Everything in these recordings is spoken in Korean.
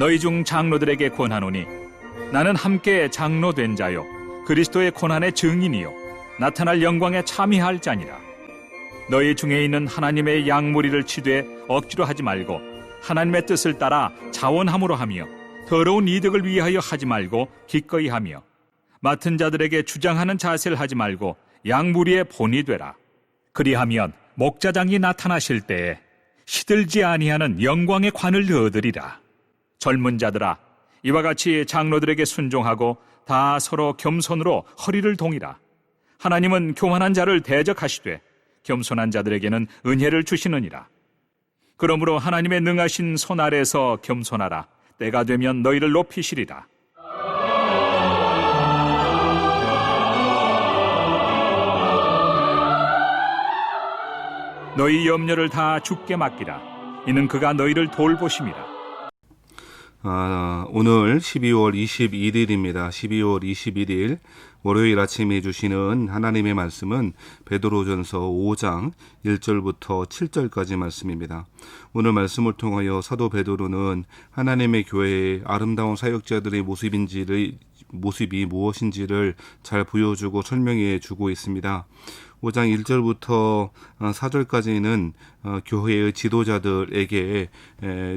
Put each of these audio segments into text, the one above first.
너희 중 장로들에게 권하노니 나는 함께 장로 된 자요 그리스도의 고난의 증인이요 나타날 영광에 참여할 자니라. 너희 중에 있는 하나님의 양무리를 치되 억지로 하지 말고 하나님의 뜻을 따라 자원함으로 하며 더러운 이득을 위하여 하지 말고 기꺼이 하며 맡은 자들에게 주장하는 자세를 하지 말고 양무리의 본이 되라. 그리하면 목자장이 나타나실 때에 시들지 아니하는 영광의 관을 얻으리라. 젊은 자들아, 이와 같이 장로들에게 순종하고 다 서로 겸손으로 허리를 동이라. 하나님은 교만한 자를 대적하시되 겸손한 자들에게는 은혜를 주시느니라. 그러므로 하나님의 능하신 손 아래서 겸손하라. 때가 되면 너희를 높이시리라. 너희 염려를 다 주께 맡기라. 이는 그가 너희를 돌보심이라. 오늘 12월 21일입니다. 12월 21일 월요일 아침에 주시는 하나님의 말씀은 베드로전서 5장 1절부터 7절까지 말씀입니다. 오늘 말씀을 통하여 사도 베드로는 하나님의 교회의 아름다운 사역자들의 모습이 무엇인지를 잘 보여주고 설명해 주고 있습니다. 5장 1절부터 4절까지는 교회의 지도자들에게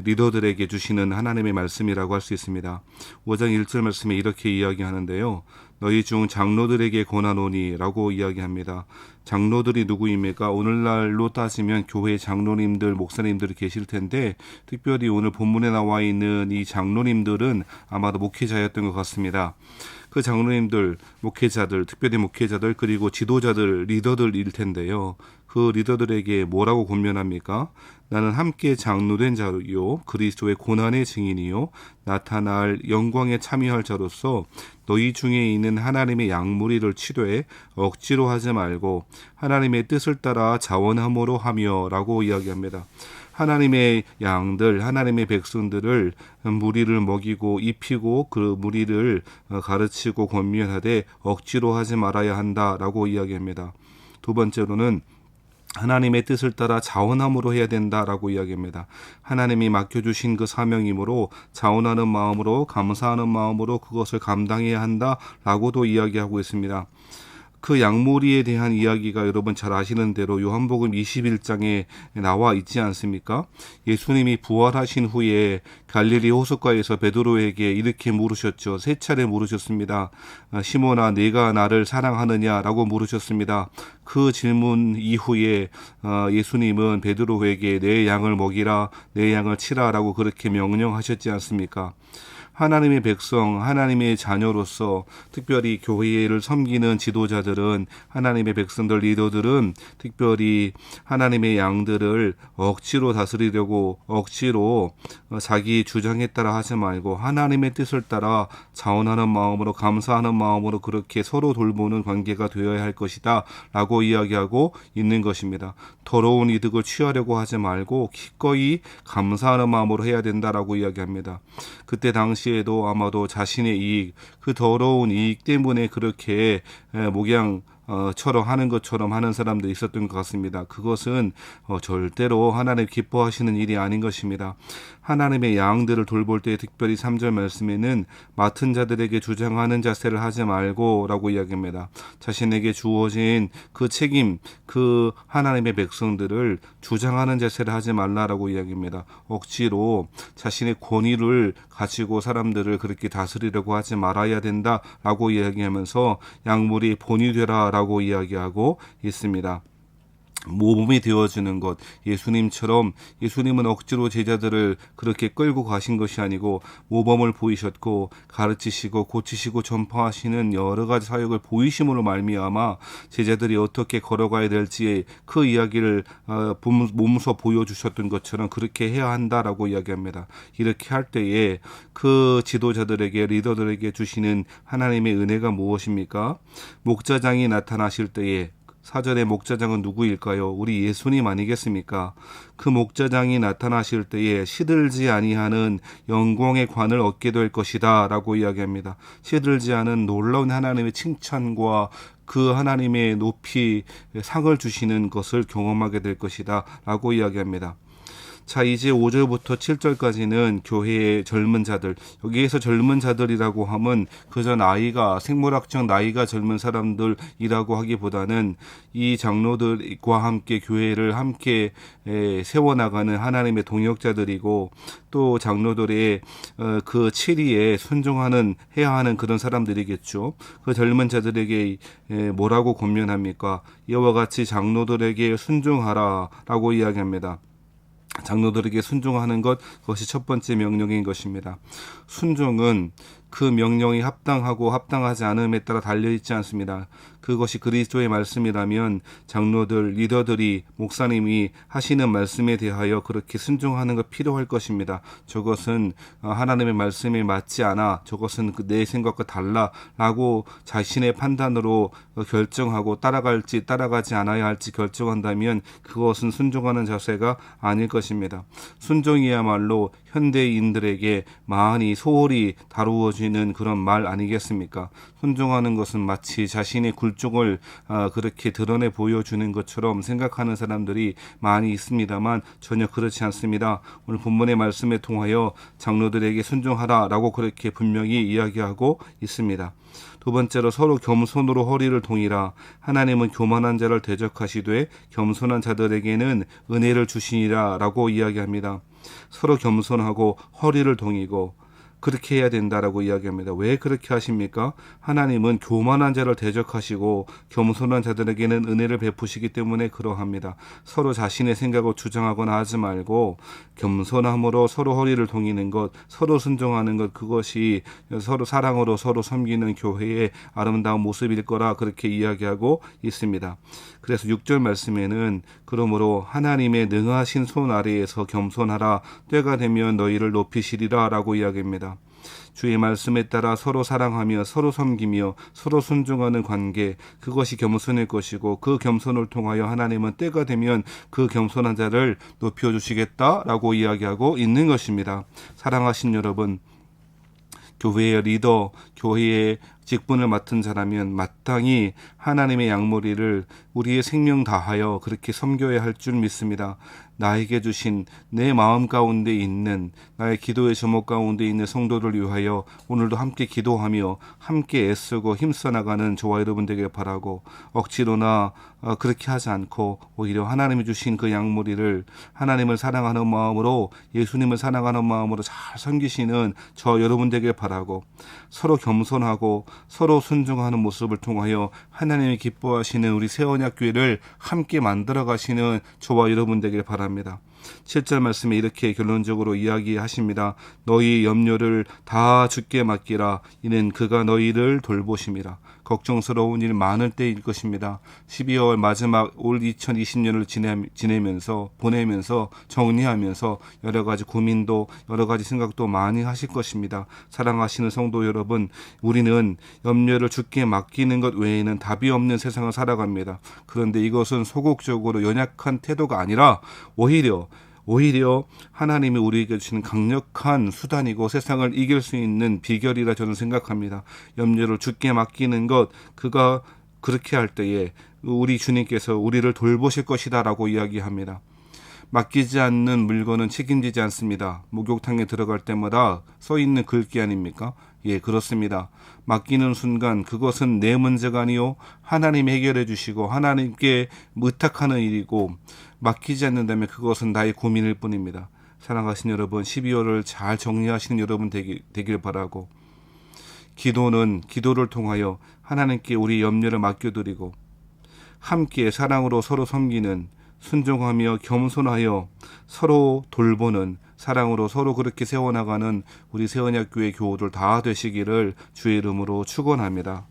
리더들에게 주시는 하나님의 말씀이라고 할 수 있습니다. 5장 1절 말씀에 이렇게 이야기하는데요. 너희 중 장로들에게 권하노니 라고 이야기합니다. 장로들이 누구입니까? 오늘날로 따지면 교회 장로님들, 목사님들이 계실 텐데 특별히 오늘 본문에 나와 있는 이 장로님들은 아마도 목회자였던 것 같습니다. 그 장로님들, 목회자들, 특별히 목회자들 그리고 지도자들, 리더들일 텐데요. 그 리더들에게 뭐라고 권면합니까? 나는 함께 장로된 자요 그리스도의 고난의 증인이요 나타날 영광에 참여할 자로서 너희 중에 있는 하나님의 양무리를 치되 억지로 하지 말고 하나님의 뜻을 따라 자원함으로 하며 라고 이야기합니다. 하나님의 양들, 하나님의 백성들을 무리를 먹이고 입히고 그 무리를 가르치고 권면하되 억지로 하지 말아야 한다라고 이야기합니다. 두 번째로는 하나님의 뜻을 따라 자원함으로 해야 된다라고 이야기합니다. 하나님이 맡겨주신 그 사명이므로 자원하는 마음으로 감사하는 마음으로 그것을 감당해야 한다라고도 이야기하고 있습니다. 그 양무리에 대한 이야기가 여러분 잘 아시는 대로 요한복음 21장에 나와 있지 않습니까? 예수님이 부활하신 후에 갈릴리 호숫가에서 베드로에게 이렇게 물으셨죠. 3차례 물으셨습니다. 시몬아, 네가 나를 사랑하느냐라고 물으셨습니다. 그 질문 이후에 예수님은 베드로에게 내 양을 먹이라, 내 양을 치라라고 그렇게 명령하셨지 않습니까? 하나님의 백성, 하나님의 자녀로서 특별히 교회를 섬기는 지도자들은 하나님의 백성들, 리더들은 특별히 하나님의 양들을 억지로 다스리려고 억지로 자기 주장에 따라 하지 말고 하나님의 뜻을 따라 자원하는 마음으로 감사하는 마음으로 그렇게 서로 돌보는 관계가 되어야 할 것이다 라고 이야기하고 있는 것입니다. 더러운 이득을 취하려고 하지 말고 기꺼이 감사하는 마음으로 해야 된다라고 이야기합니다. 그때 당시에도 아마도 자신의 이익, 그 더러운 이익 때문에 그렇게 목양처럼 하는 것처럼 하는 사람들이 있었던 것 같습니다. 그것은 절대로 하나님 기뻐하시는 일이 아닌 것입니다. 하나님의 양들을 돌볼 때 특별히 3절 말씀에는 맡은 자들에게 주장하는 자세를 하지 말고 라고 이야기합니다. 자신에게 주어진 그 책임, 그 하나님의 백성들을 주장하는 자세를 하지 말라라고 이야기합니다. 억지로 자신의 권위를 가지고 사람들을 그렇게 다스리려고 하지 말아야 된다라고 이야기하면서 양무리 본이 되라 라고 이야기하고 있습니다. 모범이 되어주는 것, 예수님은 억지로 제자들을 그렇게 끌고 가신 것이 아니고 모범을 보이셨고 가르치시고 고치시고 전파하시는 여러 가지 사역을 보이심으로 말미암아 제자들이 어떻게 걸어가야 될지 그 이야기를 몸소 보여주셨던 것처럼 그렇게 해야 한다라고 이야기합니다. 이렇게 할 때에 그 지도자들에게 리더들에게 주시는 하나님의 은혜가 무엇입니까? 목자장이 나타나실 때에 4절의 목자장은 누구일까요? 우리 예수님 아니겠습니까? 그 목자장이 나타나실 때에 시들지 아니하는 영광의 관을 얻게 될 것이다 라고 이야기합니다. 시들지 않은 놀라운 하나님의 칭찬과 그 하나님의 높이 상을 주시는 것을 경험하게 될 것이다 라고 이야기합니다. 자, 이제 5절부터 7절까지는 교회의 젊은 자들, 여기에서 젊은 자들이라고 하면 그저 나이가 생물학적 나이가 젊은 사람들이라고 하기보다는 이 장로들과 함께 교회를 함께 세워나가는 하나님의 동역자들이고, 또 장로들의 그 치리에 순종하는 해야 하는 그런 사람들이겠죠. 그 젊은 자들에게 뭐라고 권면합니까? 이와 같이 장로들에게 순종하라라고 이야기합니다. 장로들에게 순종하는 것, 그것이 첫 번째 명령인 것입니다. 순종은 그 명령이 합당하고 합당하지 않음에 따라 달려있지 않습니다. 그것이 그리스도의 말씀이라면 장로들, 리더들이, 목사님이 하시는 말씀에 대하여 그렇게 순종하는 것 필요할 것입니다. 저것은 하나님의 말씀에 맞지 않아, 저것은 내 생각과 달라 라고 자신의 판단으로 결정하고 따라갈지 따라가지 않아야 할지 결정한다면 그것은 순종하는 자세가 아닐 것입니다. 순종이야말로 현대인들에게 많이 소홀히 다루어지는 그런 말 아니겠습니까? 순종하는 것은 마치 자신의 굴종을 그렇게 드러내 보여주는 것처럼 생각하는 사람들이 많이 있습니다만 전혀 그렇지 않습니다. 오늘 본문의 말씀에 통하여 장로들에게 순종하라라고 그렇게 분명히 이야기하고 있습니다. 두 번째로 서로 겸손으로 허리를 동이라. 하나님은 교만한 자를 대적하시되 겸손한 자들에게는 은혜를 주시니라 라고 이야기합니다. 서로 겸손하고 허리를 동이고 그렇게 해야 된다라고 이야기합니다. 왜 그렇게 하십니까? 하나님은 교만한 자를 대적하시고 겸손한 자들에게는 은혜를 베푸시기 때문에 그러합니다. 서로 자신의 생각을 주장하거나 하지 말고 겸손함으로 서로 허리를 동이는 것, 서로 순종하는 것, 그것이 서로 사랑으로 서로 섬기는 교회의 아름다운 모습일 거라 그렇게 이야기하고 있습니다. 그래서 6절 말씀에는 그러므로 하나님의 능하신 손 아래에서 겸손하라. 때가 되면 너희를 높이시리라 라고 이야기합니다. 주의 말씀에 따라 서로 사랑하며 서로 섬기며 서로 순종하는 관계, 그것이 겸손일 것이고 그 겸손을 통하여 하나님은 때가 되면 그 겸손한 자를 높여주시겠다라고 이야기하고 있는 것입니다. 사랑하신 여러분, 교회의 리더, 교회의 직분을 맡은 자라면 마땅히 하나님의 양머리를 우리의 생명 다하여 그렇게 섬겨야 할 줄 믿습니다. 나에게 주신 내 마음 가운데 있는 나의 기도의 제목 가운데 있는 성도를 위하여 오늘도 함께 기도하며 함께 애쓰고 힘써 나가는 저와 여러분 되길 바라고, 억지로나 그렇게 하지 않고 오히려 하나님이 주신 그 양머리를 하나님을 사랑하는 마음으로, 예수님을 사랑하는 마음으로 잘 섬기시는 저 여러분 되길 바라고, 서로 겸손하고 서로 순종하는 모습을 통하여 하나님이 기뻐하시는 우리 새언약교회를 함께 만들어 가시는 저와 여러분 되길 바랍니다. 7절 말씀에 이렇게 결론적으로 이야기하십니다. 너희 염려를 다 주께 맡기라. 이는 그가 너희를 돌보심이라. 걱정스러운 일 많을 때일 것입니다. 12월 마지막 올 2020년을 보내면서 정리하면서 여러 가지 고민도 여러 가지 생각도 많이 하실 것입니다. 사랑하시는 성도 여러분, 우리는 염려를 주께 맡기는 것 외에는 답이 없는 세상을 살아갑니다. 그런데 이것은 소극적으로 연약한 태도가 아니라 오히려 하나님이 우리에게 주시는 강력한 수단이고 세상을 이길 수 있는 비결이라 저는 생각합니다. 염려를 주께 맡기는 것, 그가 그렇게 할 때에 우리 주님께서 우리를 돌보실 것이다 라고 이야기합니다. 맡기지 않는 물건은 책임지지 않습니다. 목욕탕에 들어갈 때마다 써있는 글귀 아닙니까? 예, 그렇습니다. 맡기는 순간 그것은 내 문제가 아니요 하나님이 해결해 주시고 하나님께 의탁하는 일이고, 맡기지 않는다면 그것은 나의 고민일 뿐입니다. 사랑하신 여러분, 12월을 잘 정리하시는 여러분 되길 바라고, 기도는 기도를 통하여 하나님께 우리 염려를 맡겨드리고 함께 사랑으로 서로 섬기는, 순종하며 겸손하여 서로 돌보는, 사랑으로 서로 그렇게 세워나가는 우리 새언약교회 교우들 다 되시기를 주의 이름으로 축원합니다.